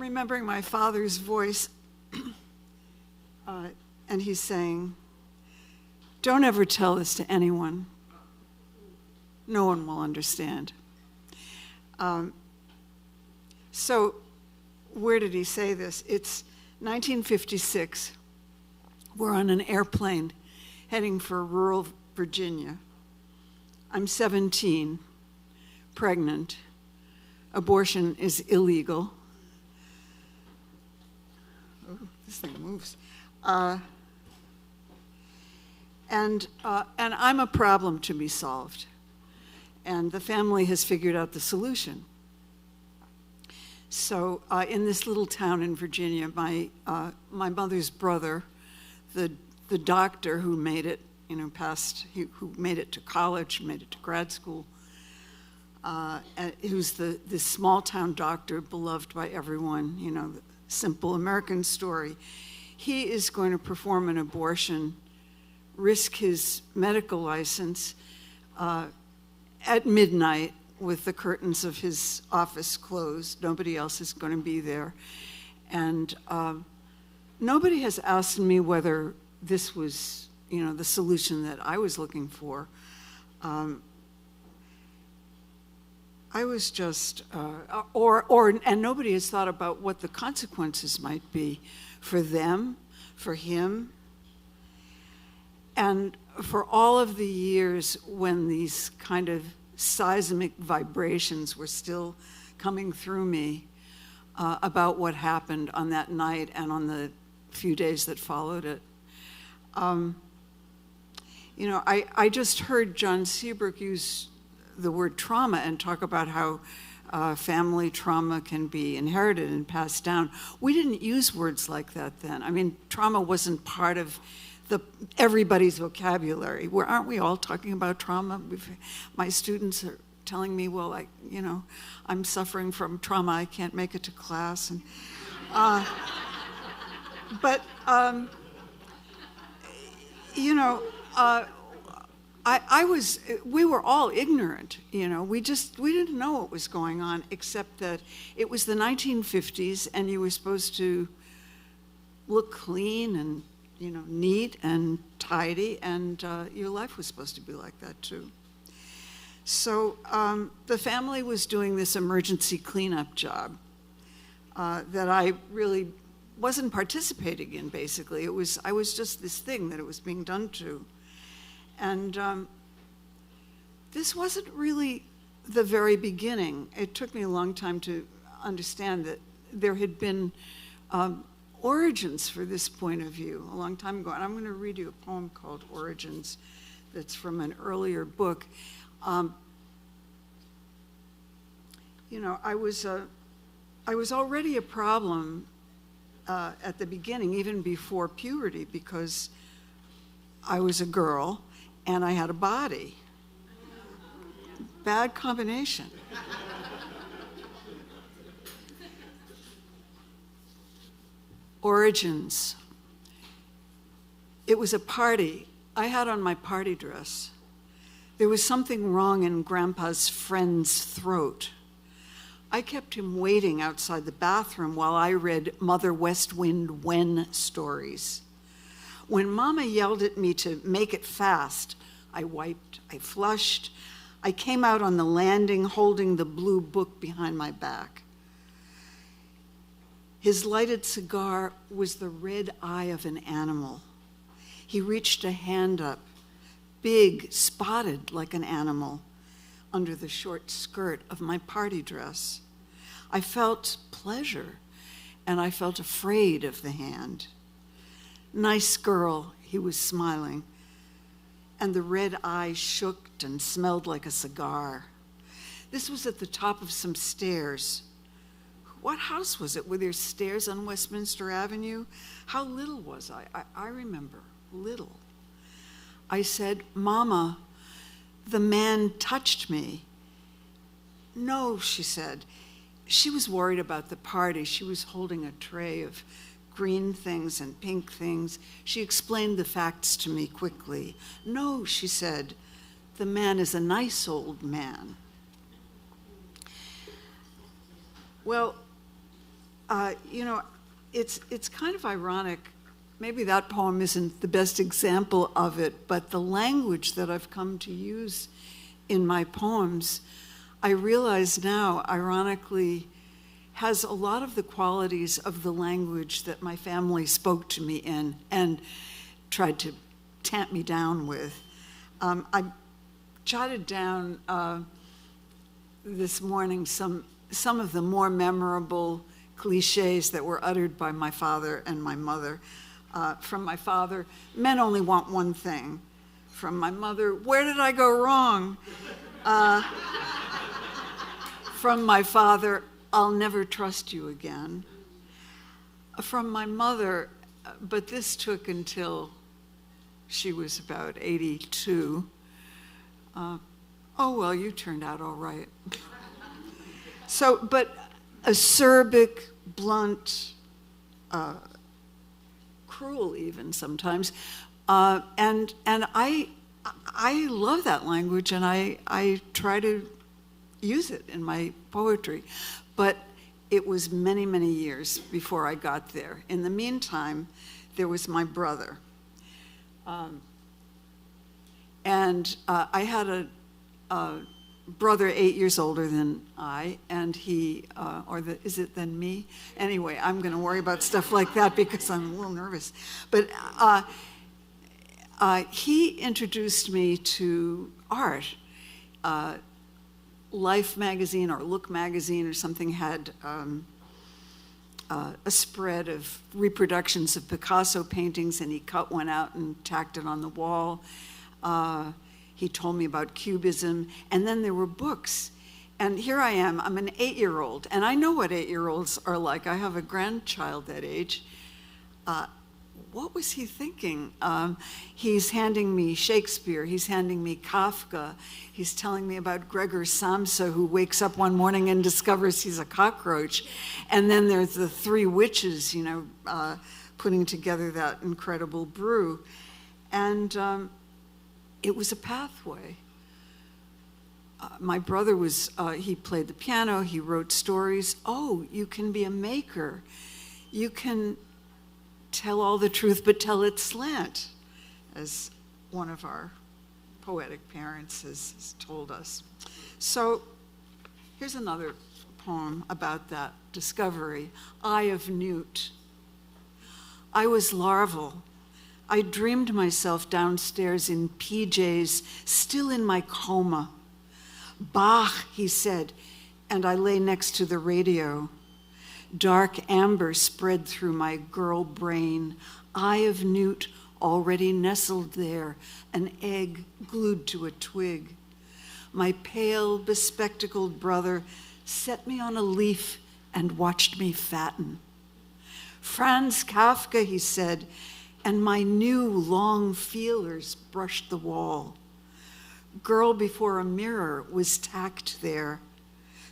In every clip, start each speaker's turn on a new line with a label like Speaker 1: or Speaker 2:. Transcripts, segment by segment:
Speaker 1: remembering my father's voice, and he's saying, "Don't ever tell this to anyone. No one will understand." So where did he say this? It's 1956. We're on an airplane heading for rural Virginia. I'm 17, pregnant. Abortion is illegal. Oh, this thing moves. And I'm a problem to be solved. And the family has figured out the solution. So in this little town in Virginia, my mother's brother, the doctor who made it, who made it to college, made it to grad school, who's this small town doctor, beloved by everyone, the simple American story. He is going to perform an abortion, risk his medical license at midnight with the curtains of his office closed. Nobody else is going to be there. And nobody has asked me whether this was, the solution that I was looking for. I was just, and nobody has thought about what the consequences might be for them, for him, and for all of the years when these kind of seismic vibrations were still coming through me about what happened on that night and on the few days that followed it. I just heard John Seabrook use the word trauma and talk about how family trauma can be inherited and passed down. We didn't use words like that then. I mean, trauma wasn't part of everybody's vocabulary. Aren't we all talking about trauma? My students are telling me, well, I'm suffering from trauma. I can't make it to class. And, we were all ignorant, we didn't know what was going on, except that it was the 1950s and you were supposed to look clean and, neat and tidy, and your life was supposed to be like that too. So the family was doing this emergency cleanup job that I really wasn't participating in, basically. I was just this thing that it was being done to. And this wasn't really the very beginning. It took me a long time to understand that there had been origins for this point of view a long time ago. And I'm going to read you a poem called Origins that's from an earlier book. I was already a problem at the beginning, even before puberty, because I was a girl and I had a body. Bad combination. Origins. It was a party. I had on my party dress. There was something wrong in Grandpa's friend's throat. I kept him waiting outside the bathroom while I read Mother West Wind Wen stories. When Mama yelled at me to make it fast, I wiped, I flushed. I came out on the landing holding the blue book behind my back. His lighted cigar was the red eye of an animal. He reached a hand up, big, spotted like an animal, under the short skirt of my party dress. I felt pleasure, and I felt afraid of the hand. Nice girl, he was smiling, and the red eye shook and smelled like a cigar. This was at the top of some stairs. What house was it? Were there stairs on Westminster Avenue? How little was I? I remember, little. I said, Mama, the man touched me. No, she said. She was worried about the party. She was holding a tray of green things and pink things. She explained the facts to me quickly. No, she said, the man is a nice old man. Well, You know, it's kind of ironic. Maybe that poem isn't the best example of it, but the language that I've come to use in my poems, I realize now, ironically, has a lot of the qualities of the language that my family spoke to me in and tried to tamp me down with. I jotted down this morning some of the more memorable cliches that were uttered by my father and my mother. From my father, men only want one thing. From my mother, where did I go wrong? From my father, I'll never trust you again. From my mother, but this took until she was about 82. Oh, well, you turned out all right. So, but acerbic, blunt, cruel even sometimes. And I love that language, and I try to use it in my poetry. But it was many, many years before I got there. In the meantime, there was my brother. I had a brother 8 years older than I, and he, is it than me? Anyway, I'm going to worry about stuff like that because I'm a little nervous. But he introduced me to art. Life magazine or Look magazine or something had a spread of reproductions of Picasso paintings, and he cut one out and tacked it on the wall. He told me about Cubism, and then there were books. And here I am, I'm an 8-year-old, and I know what 8-year-olds are like. I have a grandchild that age. What was he thinking? He's handing me Shakespeare, he's handing me Kafka, he's telling me about Gregor Samsa, who wakes up one morning and discovers he's a cockroach. And then there's the three witches, putting together that incredible brew. And it was a pathway. My brother he played the piano, he wrote stories. Oh, you can be a maker. You can tell all the truth, but tell it slant, as one of our poetic parents has told us. So here's another poem about that discovery. Eye of Newt. I was larval. I dreamed myself downstairs in PJs, still in my coma. Bach, he said, and I lay next to the radio. Dark amber spread through my girl brain. Eye of Newt already nestled there, an egg glued to a twig. My pale, bespectacled brother set me on a leaf and watched me fatten. Franz Kafka, he said, and my new long feelers brushed the wall. Girl before a mirror was tacked there,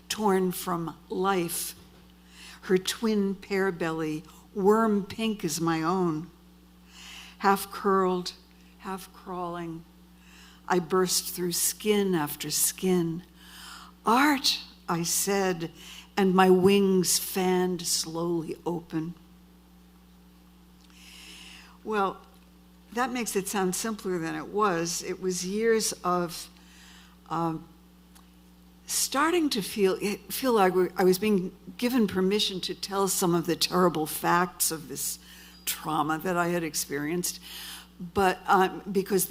Speaker 1: torn from life. Her twin pear belly, worm pink as my own. Half curled, half crawling, I burst through skin after skin. Art, I said, and my wings fanned slowly open. Well, that makes it sound simpler than it was. It was years of starting to feel like I was being given permission to tell some of the terrible facts of this trauma that I had experienced. But because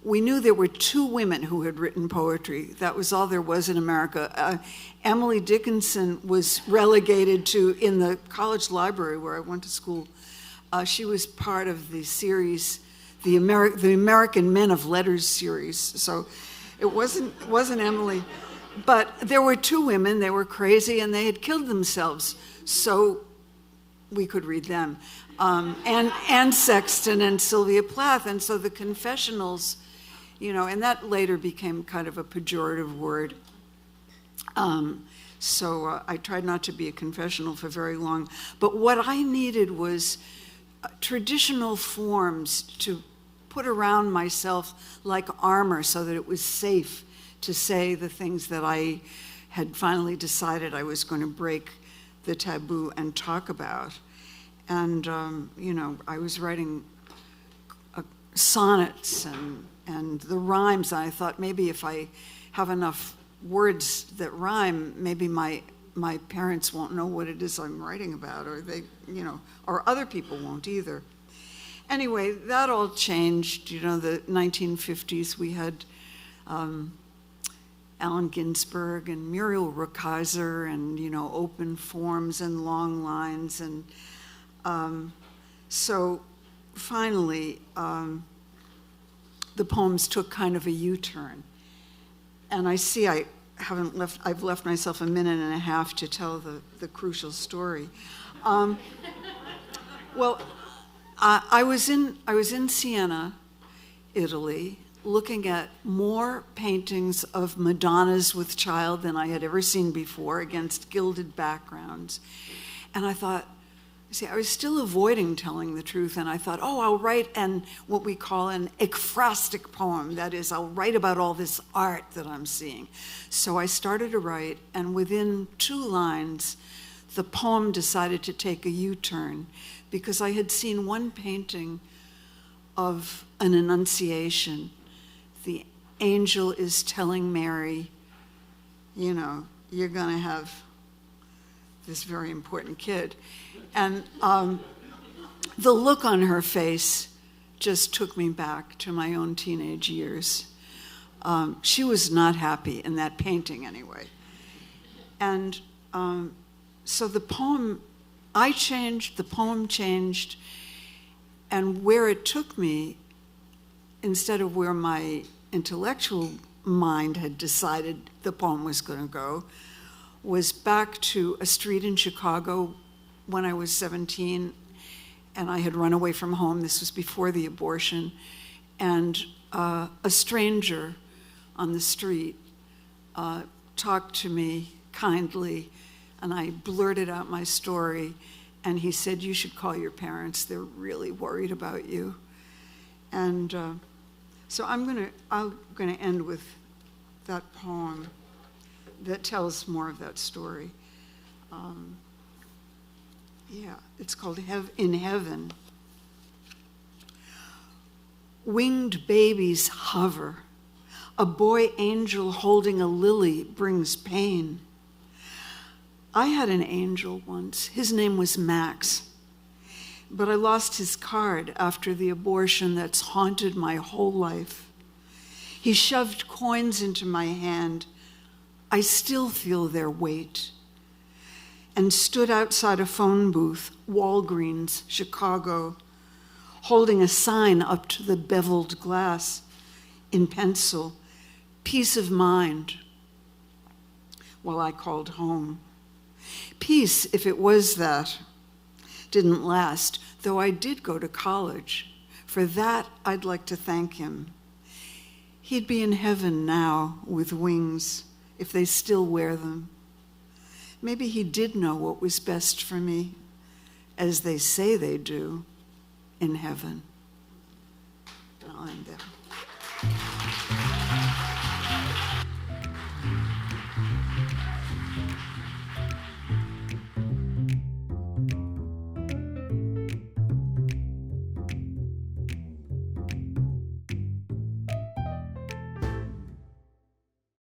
Speaker 1: we knew there were 2 women who had written poetry. That was all there was in America. Emily Dickinson was relegated to, in the college library where I went to school, she was part of the series, the American Men of Letters series. So it wasn't Emily. But there were 2 women, they were crazy, and they had killed themselves. So we could read them. And Sexton and Sylvia Plath. And so the confessionals, and that later became kind of a pejorative word. So I tried not to be a confessional for very long. But what I needed was traditional forms to put around myself like armor so that it was safe to say the things that I had finally decided I was going to break the taboo and talk about. And, I was writing sonnets and the rhymes. I thought maybe if I have enough words that rhyme, maybe my parents won't know what it is I'm writing about, or they, or other people won't either. Anyway, that all changed. The 1950s, we had Allen Ginsberg and Muriel Rukeyser and, open forms and long lines. And so finally, the poems took kind of a U-turn. And I see I've left myself a minute and a half to tell the crucial story. Well, I was in Siena, Italy, looking at more paintings of Madonnas with child than I had ever seen before against gilded backgrounds. And I thought, I was still avoiding telling the truth, and I thought, I'll write what we call an ekphrastic poem. That is, I'll write about all this art that I'm seeing. So I started to write, and within 2 lines, the poem decided to take a U-turn, because I had seen one painting of an Annunciation. The angel is telling Mary, you're going to have this very important kid. And the look on her face just took me back to my own teenage years. She was not happy in that painting anyway. And so the poem, I changed, the poem changed, and where it took me, instead of where my intellectual mind had decided the poem was going to go, was back to a street in Chicago when I was 17, and I had run away from home. This was before the abortion. And a stranger on the street talked to me kindly, and I blurted out my story, and he said, "You should call your parents. They're really worried about you." And so I'm gonna end with that poem that tells more of that story. It's called In Heaven. Winged babies hover. A boy angel holding a lily brings pain. I had an angel once. His name was Max. But I lost his card after the abortion that's haunted my whole life. He shoved coins into my hand. I still feel their weight. And stood outside a phone booth, Walgreens, Chicago, holding a sign up to the beveled glass in pencil, "Peace of mind," while I called home. Peace, if it was that, didn't last, though I did go to college. For that, I'd like to thank him. He'd be in heaven now with wings, if they still wear them. Maybe he did know what was best for me, as they say they do in heaven. I'll end there.